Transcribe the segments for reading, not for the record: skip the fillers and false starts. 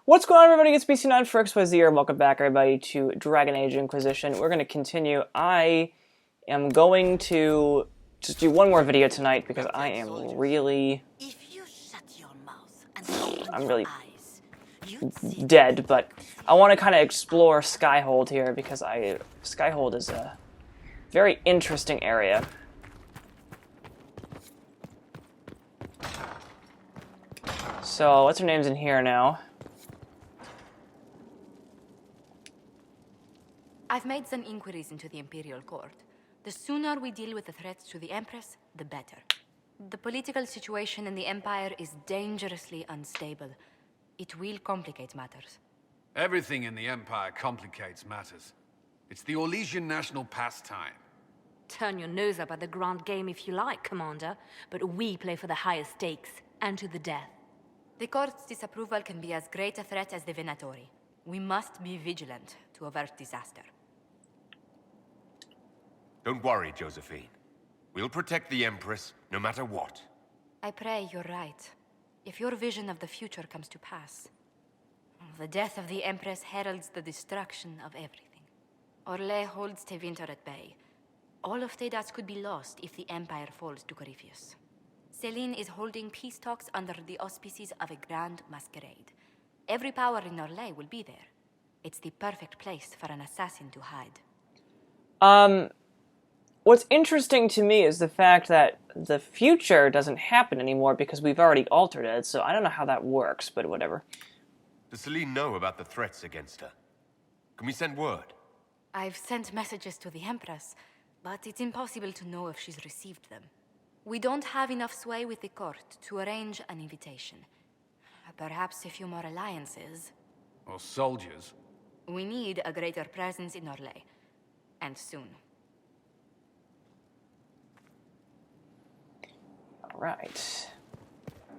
What's going on, everybody? It's BC9 for XYZ here. Welcome back, everybody, to Dragon Age Inquisition. We're going to continue. I am going to just do one more video tonight because I am really... I'm really dead, but I want to kind of explore Skyhold here because Skyhold is a very interesting area. So, what's her name's in here now? I've made some inquiries into the Imperial Court. The sooner we deal with the threats to the Empress, the better. The political situation in the Empire is dangerously unstable. It will complicate matters. Everything in the Empire complicates matters. It's the Orlesian national pastime. Turn your nose up at the grand game if you like, Commander, but we play for the higher stakes, and to the death. The Court's disapproval can be as great a threat as the Venatori. We must be vigilant to avert disaster. Don't worry, Josephine. We'll protect the Empress, no matter what. I pray you're right. If your vision of the future comes to pass, the death of the Empress heralds the destruction of everything. Orlais holds Tevinter at bay. All of Tedas could be lost if the Empire falls to Corypheus. Celine is holding peace talks under the auspices of a grand masquerade. Every power in Orlais will be there. It's the perfect place for an assassin to hide. What's interesting to me is the fact that the future doesn't happen anymore because we've already altered it, so I don't know how that works, but whatever. Does Celine know about the threats against her? Can we send word? I've sent messages to the Empress, but it's impossible to know if she's received them. We don't have enough sway with the court to arrange an invitation. Perhaps a few more alliances. Or soldiers. We need a greater presence in Orlais. And soon. Alright.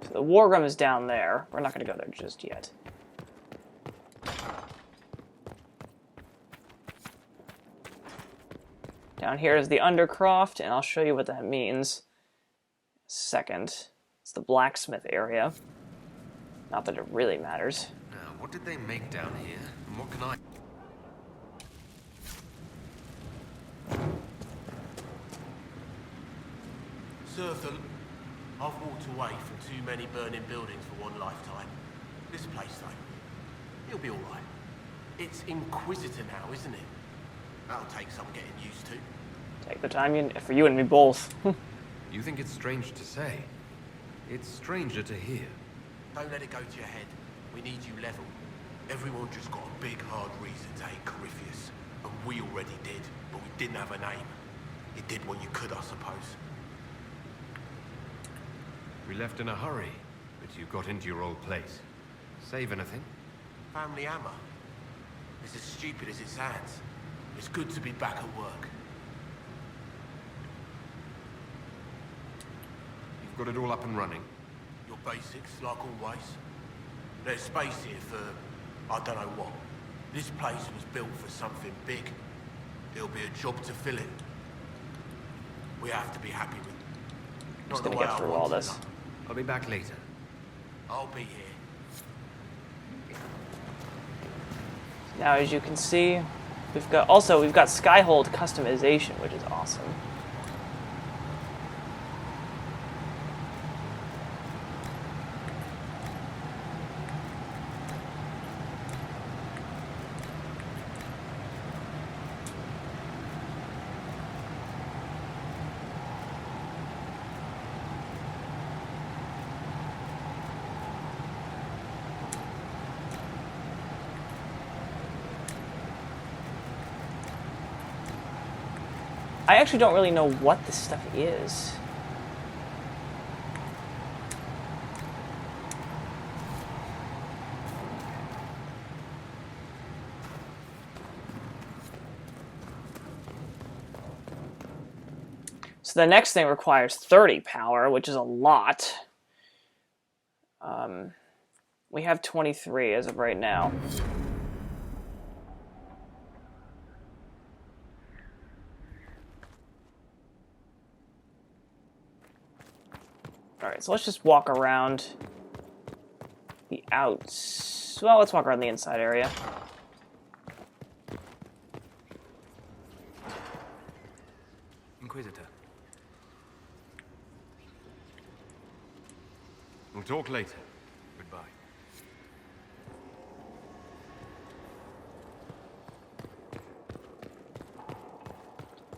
So the war room is down there. We're not going to go there just yet. Down here is the Undercroft, and I'll show you what that means. Second. It's the blacksmith area. Not that it really matters. Now, what did they make down here? And what can I... Serthal, I've walked away from too many burning buildings for one lifetime. This place, though, it'll be all right. It's Inquisitor now, isn't it? That'll take some getting used to. Take the time for you and me both. You think it's strange to say? It's stranger to hear. Don't let it go to your head. We need you level. Everyone just got a big, hard reason to hate Corypheus. And we already did, but we didn't have a name. You did what you could, I suppose. We left in a hurry, but you got into your old place. Save anything? Family hammer. It's as stupid as it sounds. It's good to be back at work. You've got it all up and running? Your basics, like always. There's space here for, I don't know what. This place was built for something big. There'll be a job to fill it. We have to be happy with it. Just gonna get through all this. I'll be back later. I'll be here. Now, as you can see, we've got Skyhold customization, which is awesome. I actually don't really know what this stuff is. So the next thing requires 30 power, which is a lot. We have 23 as of right now. Alright, so let's just walk around the outs. Well, let's walk around the inside area. Inquisitor. We'll talk later. Goodbye.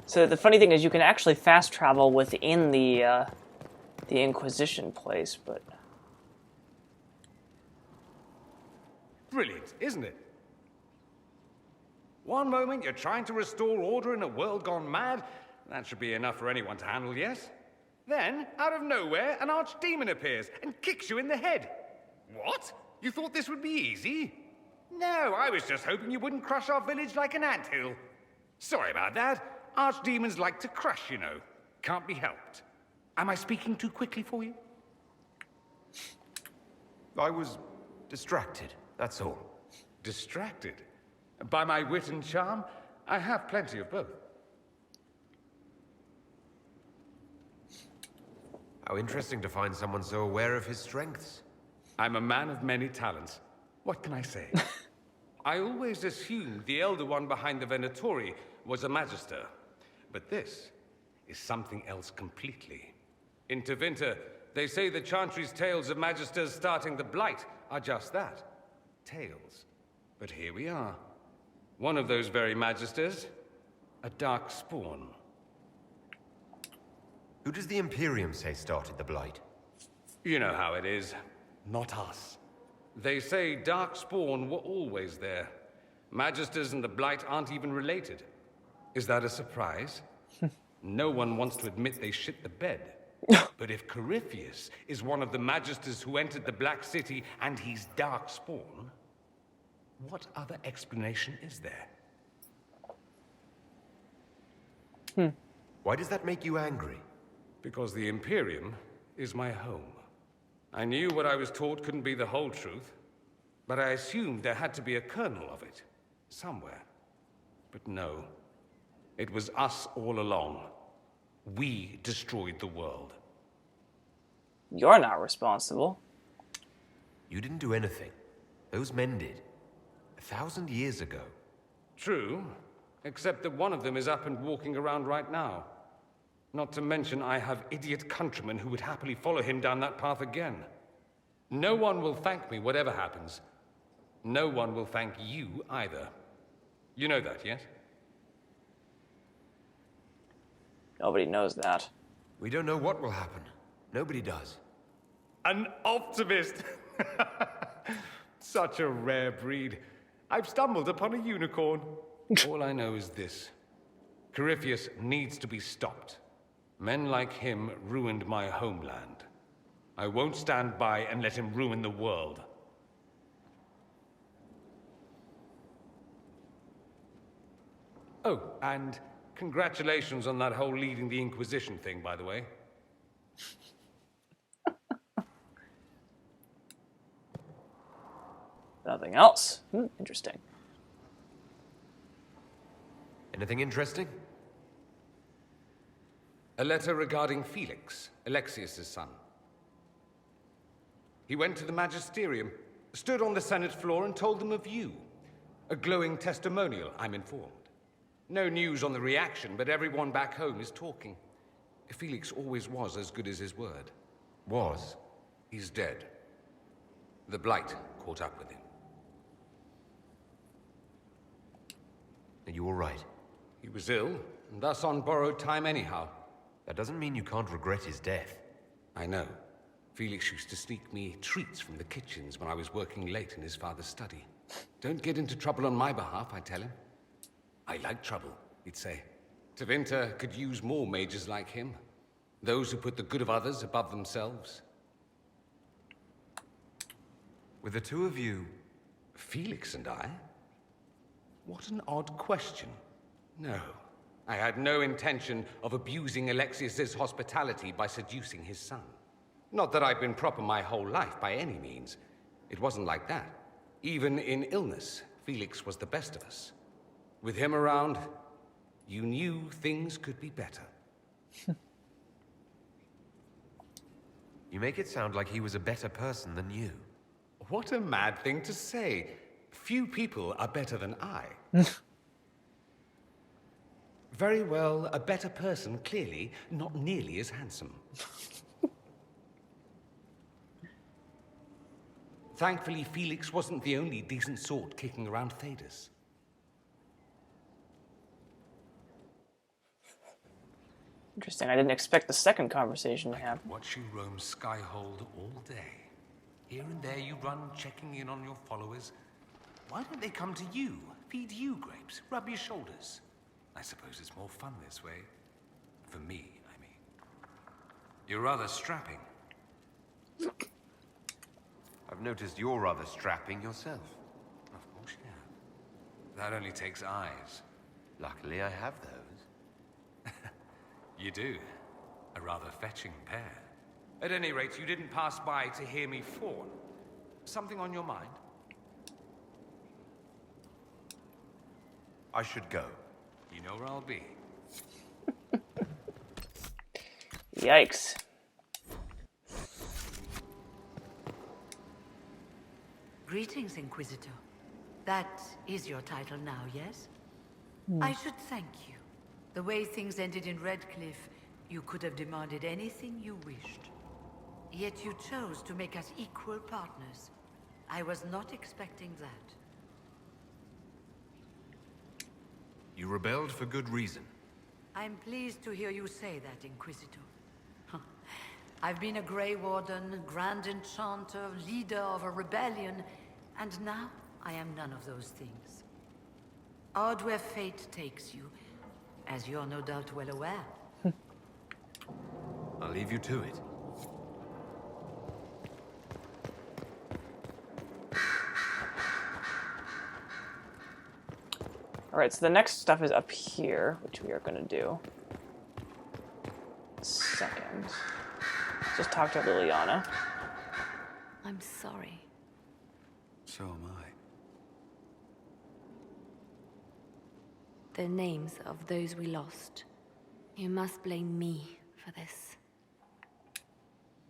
So the funny thing is, you can actually fast travel within the Inquisition place, but Brilliant, isn't it? One moment you're trying to restore order in a world gone mad. That should be enough for anyone to handle, yes? Then, out of nowhere, an archdemon appears and kicks you in the head. What? You thought this would be easy? No, I was just hoping you wouldn't crush our village like an anthill. Sorry about that. Archdemons like to crush, you know. Can't be helped. Am I speaking too quickly for you? I was distracted, that's all. Distracted? By my wit and charm? I have plenty of both. How interesting to find someone so aware of his strengths. I'm a man of many talents. What can I say? I always assumed the Elder One behind the Venatori was a Magister. But this is something else completely. In Tevinter, they say the Chantry's tales of Magisters starting the Blight are just that. Tales. But here we are. One of those very Magisters. A dark spawn. Who does the Imperium say started the Blight? You know how it is. Not us. They say Darkspawn were always there. Magisters and the Blight aren't even related. Is that a surprise? No one wants to admit they shit the bed. But if Corypheus is one of the Magisters who entered the Black City and he's Darkspawn, what other explanation is there? Why does that make you angry? Because the Imperium is my home. I knew what I was taught couldn't be the whole truth, but I assumed there had to be a kernel of it, somewhere. But no, it was us all along. We destroyed the world. you're not responsible. You didn't do anything. Those men did. 1,000 years ago. True, except that one of them is up and walking around right now. Not to mention I have idiot countrymen who would happily follow him down that path again. No one will thank me, whatever happens. No one will thank you either. You know that, yes? Nobody knows that. We don't know what will happen. Nobody does. An optimist! Such a rare breed. I've stumbled upon a unicorn. All I know is this. Corypheus needs to be stopped. Men like him ruined my homeland. I won't stand by and let him ruin the world. Oh, and congratulations on that whole leading the Inquisition thing, by the way. Nothing else. Interesting. Anything interesting? A letter regarding Felix, Alexius's son. He went to the Magisterium, stood on the Senate floor and told them of you. A glowing testimonial, I'm informed. No news on the reaction, but everyone back home is talking. Felix always was as good as his word. Was? He's dead. The Blight caught up with him. Are you all right? He was ill, and thus on borrowed time anyhow. That doesn't mean you can't regret his death. I know. Felix used to sneak me treats from the kitchens when I was working late in his father's study. Don't get into trouble on my behalf, I tell him. I like trouble, he'd say. Tevinter could use more mages like him. Those who put the good of others above themselves. With the two of you... Felix and I? What an odd question. No, I had no intention of abusing Alexius's hospitality by seducing his son. Not that I've been proper my whole life, by any means. It wasn't like that. Even in illness, Felix was the best of us. With him around, you knew things could be better. You make it sound like he was a better person than you. What a mad thing to say. Few people are better than I. Very well, a better person, clearly, not nearly as handsome. Thankfully, Felix wasn't the only decent sort kicking around Thedas. Interesting. I didn't expect the second conversation to happen. Watch you roam Skyhold all day. Here and there you run, checking in on your followers. Why don't they come to you, feed you grapes, rub your shoulders? I suppose it's more fun this way. For me, I mean. You're rather strapping. I've noticed you're rather strapping yourself. Of course you have. That only takes eyes. Luckily, I have those. You do. A rather fetching pair. At any rate, you didn't pass by to hear me fawn. Something on your mind? I should go. You know where I'll be. Yikes. Greetings, Inquisitor. That is your title now, yes? I should thank you. The way things ended in Redcliffe, you could have demanded anything you wished. Yet you chose to make us equal partners. I was not expecting that. You rebelled for good reason. I'm pleased to hear you say that, Inquisitor. I've been a Grey Warden, Grand Enchanter, leader of a rebellion, and now I am none of those things. Odd where fate takes you, as you're no doubt well aware. I'll leave you to it. Alright, so the next stuff is up here, which we are going to do. Second. Just talk to Liliana. I'm sorry. So am I. The names of those we lost. You must blame me for this.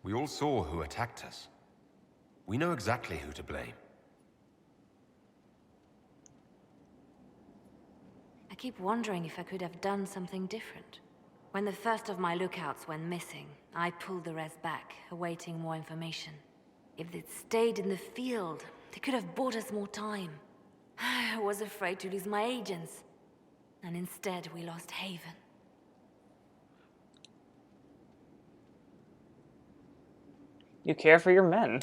We all saw who attacked us. We know exactly who to blame. I keep wondering if I could have done something different. When the first of my lookouts went missing, I pulled the rest back, awaiting more information. If they'd stayed in the field, they could have bought us more time. I was afraid to lose my agents. And instead, we lost Haven. You care for your men.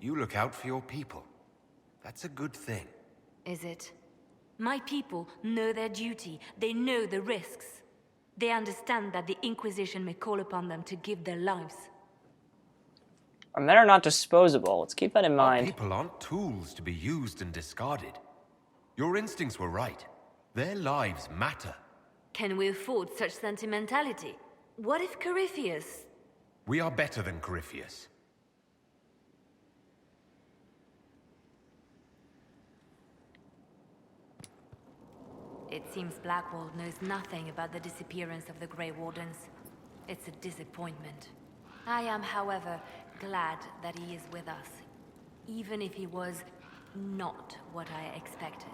You look out for your people. That's a good thing. Is it? My people know their duty. They know the risks. They understand that the Inquisition may call upon them to give their lives. Our men are not disposable. Let's keep that in Our mind. people aren't tools to be used and discarded. Your instincts were right. Their lives matter. Can we afford such sentimentality? What if Corypheus... We are better than Corypheus. It seems Blackwall knows nothing about the disappearance of the Grey Wardens. It's a disappointment. I am, however, glad that he is with us, even if he was not what I expected.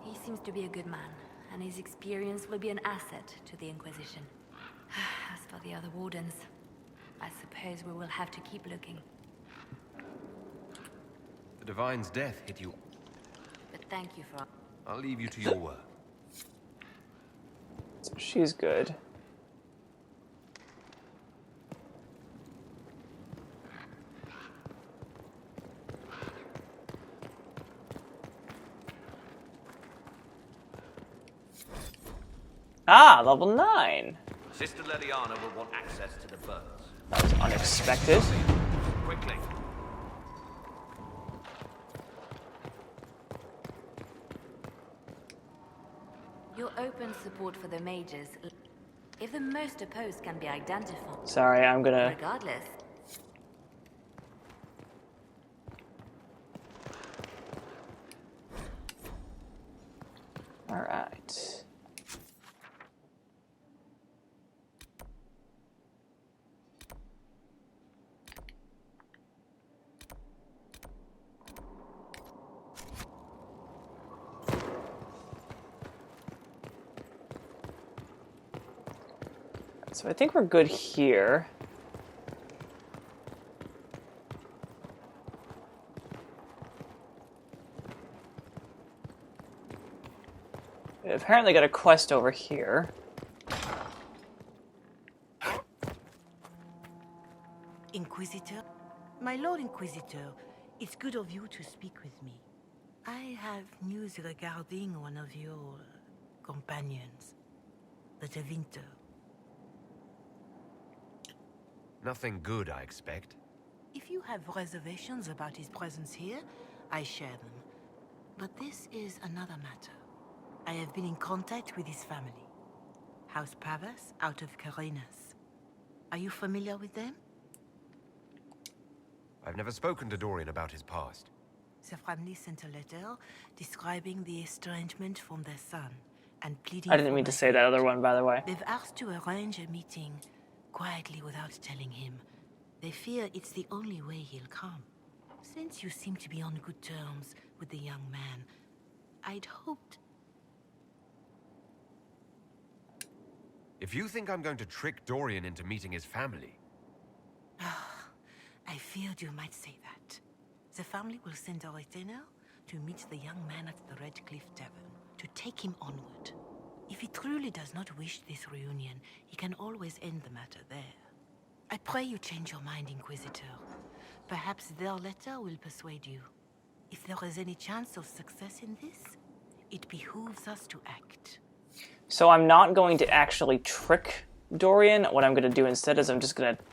He seems to be a good man, and his experience will be an asset to the Inquisition. As for the other Wardens, I suppose we will have to keep looking. The Divine's death hit you. But thank you for... I'll leave you to your work. So she's good. Ah, level 9. Sister Leliana will want access to the birds. That was unexpected. Quickly. Your open support for the mages... If the most opposed can be identified... Sorry, I'm gonna... Regardless... Alright. So I think we're good here. We apparently got a quest over here. Inquisitor? My Lord Inquisitor, it's good of you to speak with me. I have news regarding one of your companions, the Tevinter. Nothing good, I expect. If you have reservations about his presence here, I share them. But this is another matter. I have been in contact with his family. House Pavas, out of Carenas. Are you familiar with them? I've never spoken to Dorian about his past. The family sent a letter describing the estrangement from their son and pleading I didn't for mean to my say that aid. other one, by the way. They've asked to arrange a meeting quietly without telling him. They fear it's the only way he'll come. Since you seem to be on good terms with the young man, I'd hoped... If you think I'm going to trick Dorian into meeting his family... I feared you might say that. The family will send a retainer to meet the young man at the Red Cliff Tavern, to take him onward. If he truly does not wish this reunion, he can always end the matter there. I pray you change your mind, Inquisitor. Perhaps their letter will persuade you. If there is any chance of success in this, it behooves us to act. So I'm not going to actually trick Dorian. What I'm going to do instead is I'm just going to...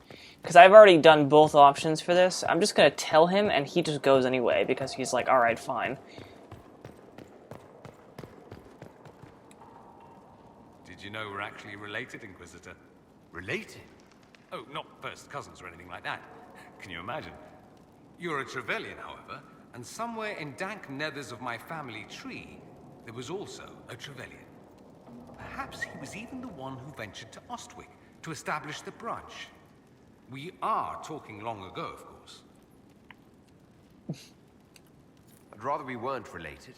Because I've already done both options for this. I'm just going to tell him, and he just goes anyway, because he's like, alright, fine. Did you know we're actually related, Inquisitor? Related? Oh, not first cousins or anything like that. Can you imagine? You're a Trevelyan, however, and somewhere in dank nethers of my family tree, there was also a Trevelyan. Perhaps he was even the one who ventured to Ostwick to establish the branch. We are talking long ago, of course. I'd rather we weren't related.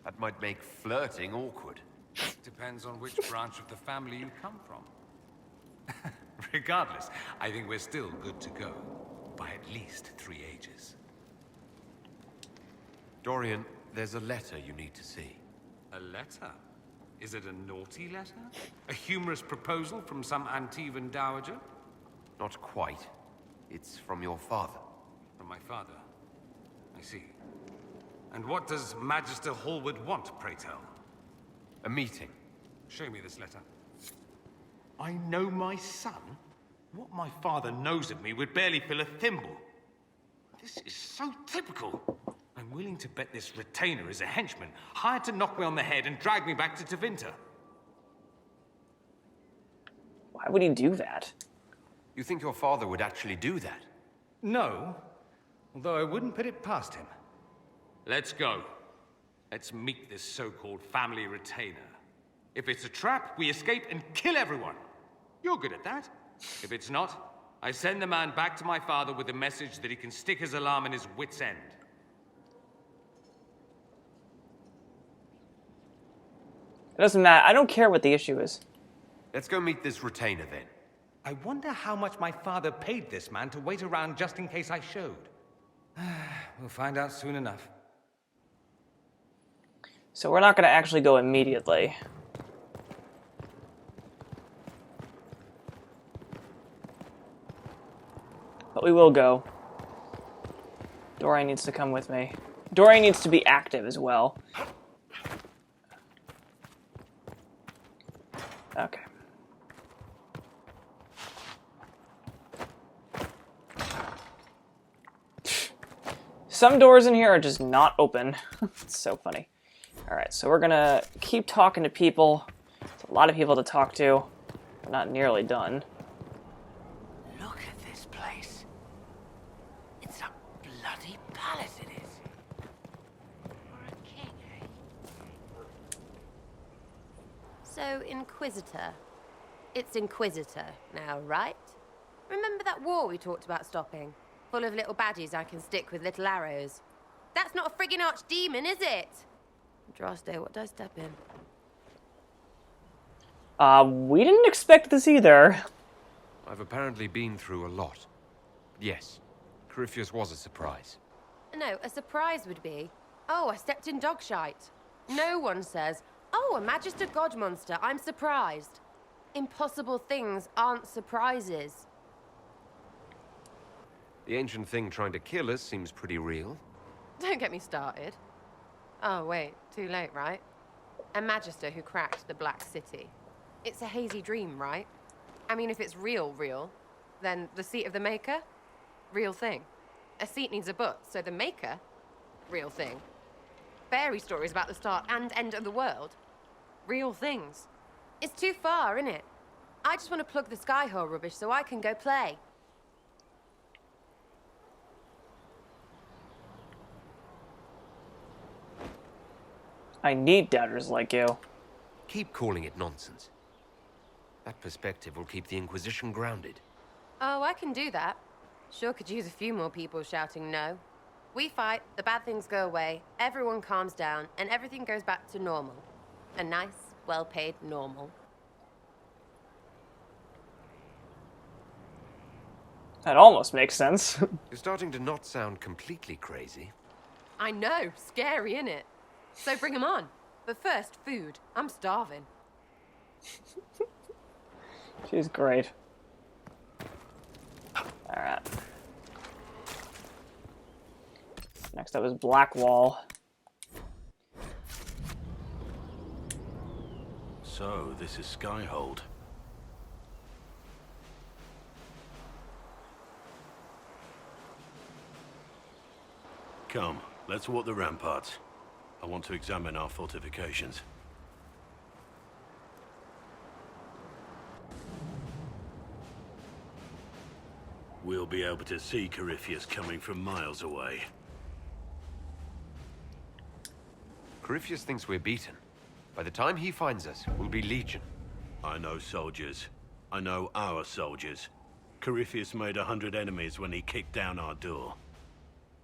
That might make flirting awkward. Depends on which branch of the family you come from. Regardless, I think we're still good to go. By at least 3 ages. Dorian, there's a letter you need to see. A letter? Is it a naughty letter? A humorous proposal from some Antivan dowager? Not quite. It's from your father. From my father? I see. And what does Magister Hallwood want, pray tell? A meeting. Show me this letter. I know my son? What my father knows of me would barely fill a thimble. This is so typical. I'm willing to bet this retainer is a henchman, hired to knock me on the head and drag me back to Tevinter. Why would he do that? You think your father would actually do that? No, although I wouldn't put it past him. Let's go. Let's meet this so-called family retainer. If it's a trap, we escape and kill everyone. You're good at that. If it's not, I send the man back to my father with a message that he can stick his alarm in his wit's end. It doesn't matter. I don't care what the issue is. Let's go meet this retainer then. I wonder how much my father paid this man to wait around just in case I showed. We'll find out soon enough. So we're not going to actually go immediately. But we will go. Dorian needs to come with me. Dorian needs to be active as well. Okay. Some doors in here are just not open. It's so funny. Alright, so we're gonna keep talking to people. There's a lot of people to talk to. We're not nearly done. Look at this place. It's a bloody palace, it is. For a king, eh? So, Inquisitor. It's Inquisitor now, right? Remember that war we talked about stopping? Full of little baddies I can stick with little arrows. That's not a friggin' archdemon, is it? Droste, what did I step in? We didn't expect this either. I've apparently been through a lot. Yes, Corypheus was a surprise. No, a surprise would be, oh, I stepped in dog shite. No one says, oh, a Magister God monster, I'm surprised. Impossible things aren't surprises. The ancient thing trying to kill us seems pretty real. Don't get me started. Oh, wait, too late, right? A Magister who cracked the Black City. It's a hazy dream, right? I mean, if it's real, then the seat of the Maker? Real thing. A seat needs a butt, so the Maker? Real thing. Fairy stories about the start and end of the world? Real things. It's too far, innit? I just want to plug the Skyhold rubbish so I can go play. I need doubters like you. Keep calling it nonsense. That perspective will keep the Inquisition grounded. Oh, I can do that. Sure could use a few more people shouting no. We fight, the bad things go away, everyone calms down, and everything goes back to normal. A nice, well-paid normal. That almost makes sense. You're starting to not sound completely crazy. I know, scary, innit? So bring 'em on. But first, food. I'm starving. She's great. Alright. Next up is Blackwall. So, this is Skyhold. Come, let's walk the ramparts. I want to examine our fortifications. We'll be able to see Corypheus coming from miles away. Corypheus thinks we're beaten. By the time he finds us, we'll be legion. I know soldiers. I know our soldiers. Corypheus made 100 enemies when he kicked down our door.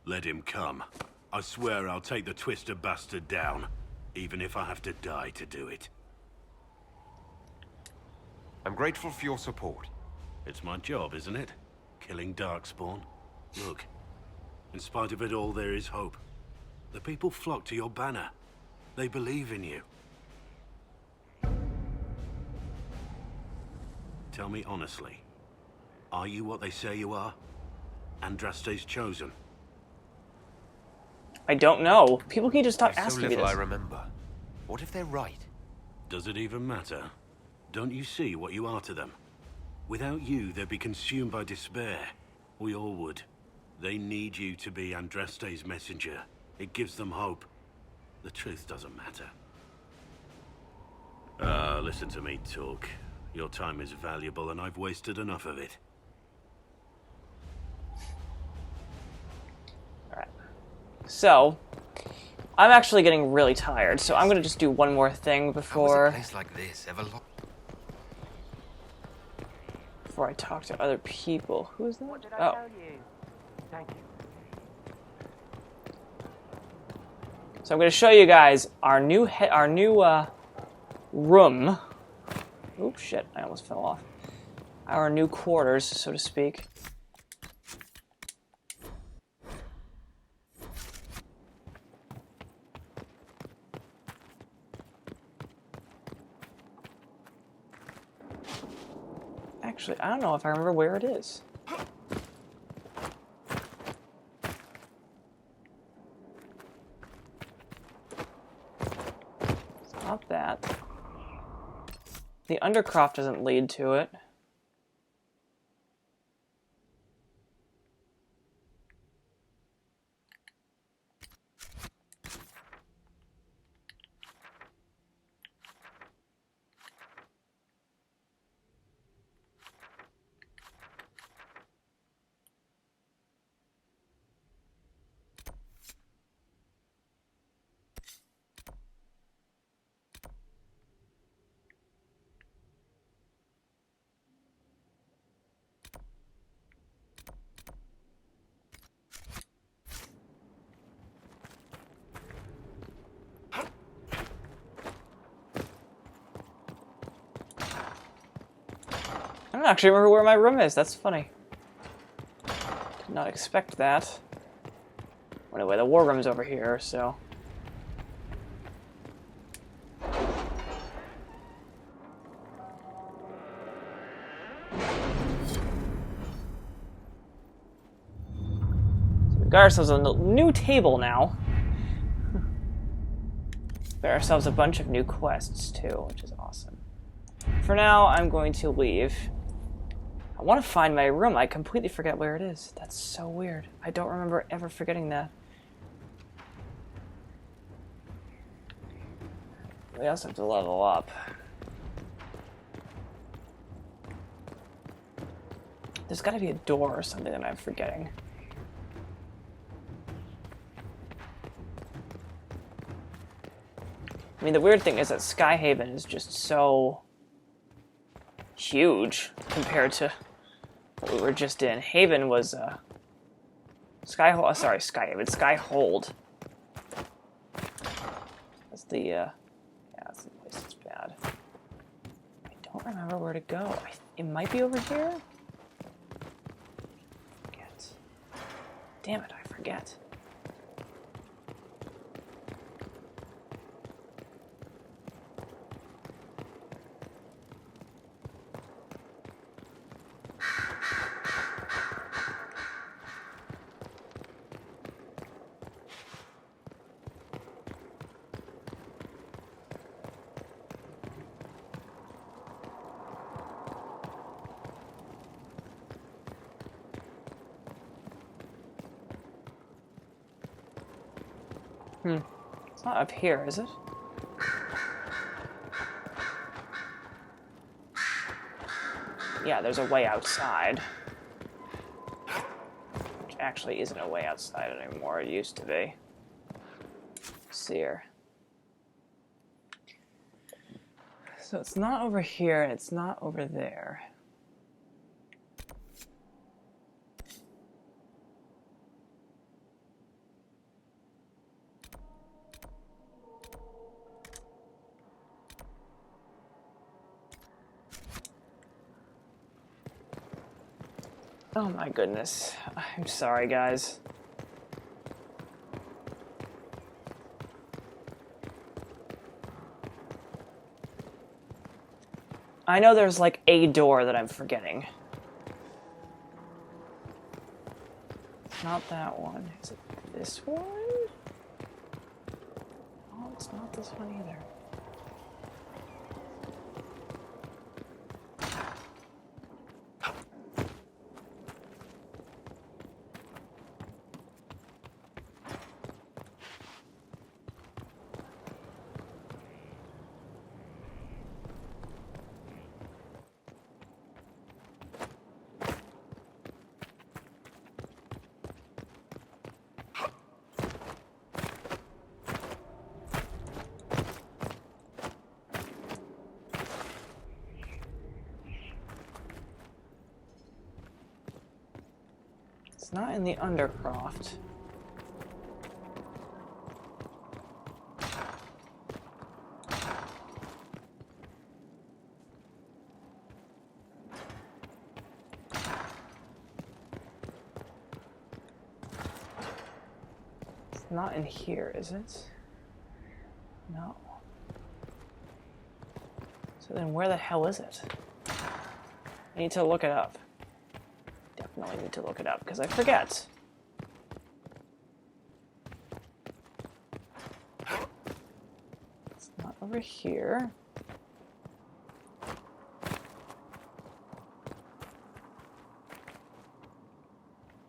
Let him come. I swear I'll take the twister bastard down, even if I have to die to do it. I'm grateful for your support. It's my job, isn't it? Killing Darkspawn. Look, in spite of it all, there is hope. The people flock to your banner. They believe in you. Tell me honestly, are you what they say you are? Andraste's chosen? I don't know. People can just stop There's so asking me little this. I remember. What if they're right? Does it even matter? Don't you see what you are to them? Without you, they'd be consumed by despair. We all would. They need you to be Andraste's messenger. It gives them hope. The truth doesn't matter. Listen to me talk. Your time is valuable and I've wasted enough of it. Alright. So, I'm actually getting really tired, so I'm gonna just do one more thing before... How is a place like this ever before I talk to other people. Who's that? What did I tell you? Thank you. So I'm going to show you guys our new room. Oops, shit! I almost fell off. Our new quarters, so to speak. Actually, I don't know if I remember where it is. It's not that. The undercroft doesn't lead to it. don't actually remember where my room is. That's funny. Did not expect that. Anyway, the war room's over here, so... Got ourselves a new table now. Got ourselves a bunch of new quests too, which is awesome. For now, I'm going to leave. I want to find my room. I completely forget where it is. That's so weird. I don't remember ever forgetting that. We also have to level up. There's got to be a door or something that I'm forgetting. I mean, the weird thing is that Skyhaven is just so huge compared to what we were just in. Haven was, Skyhold, sorry, Skyhaven, Skyhold. That's the, yeah, that's the place that's bad. I don't remember where to go. It might be over here? Forget. Damn it, I forget. It's not up here, is it? Yeah, there's a way outside. Which actually isn't a way outside anymore. It used to be. Let's see here. So it's not over here, and it's not over there. Oh my goodness. I'm sorry, guys. I know there's like a door that I'm forgetting. It's not that one. Is it this one? Oh, it's not this one either. It's not in the Undercroft. It's not in here, is it? No. So then where the hell is it? I need to look it up. Definitely need to look it up, because I forget. It's not over here.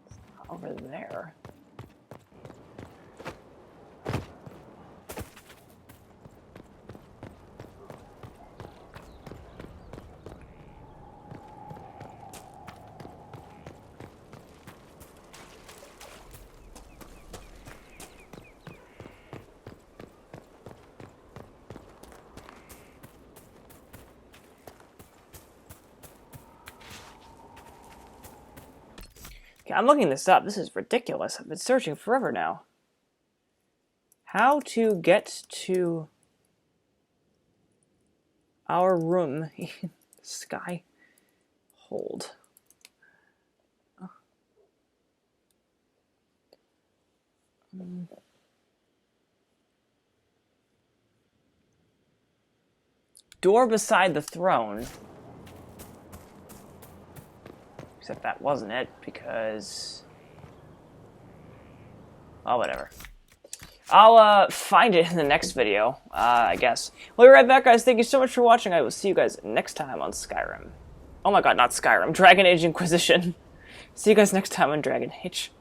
It's not over there. Okay, I'm looking this up. This is ridiculous. I've been searching forever now. How to get to our room in Skyhold. Skyhold. Door beside the throne. Except that wasn't it, because... oh, whatever. I'll find it in the next video, I guess. We'll be right back, guys. Thank you so much for watching. I will see you guys next time on Skyrim. Oh my god, not Skyrim. Dragon Age Inquisition. See you guys next time on Dragon Age.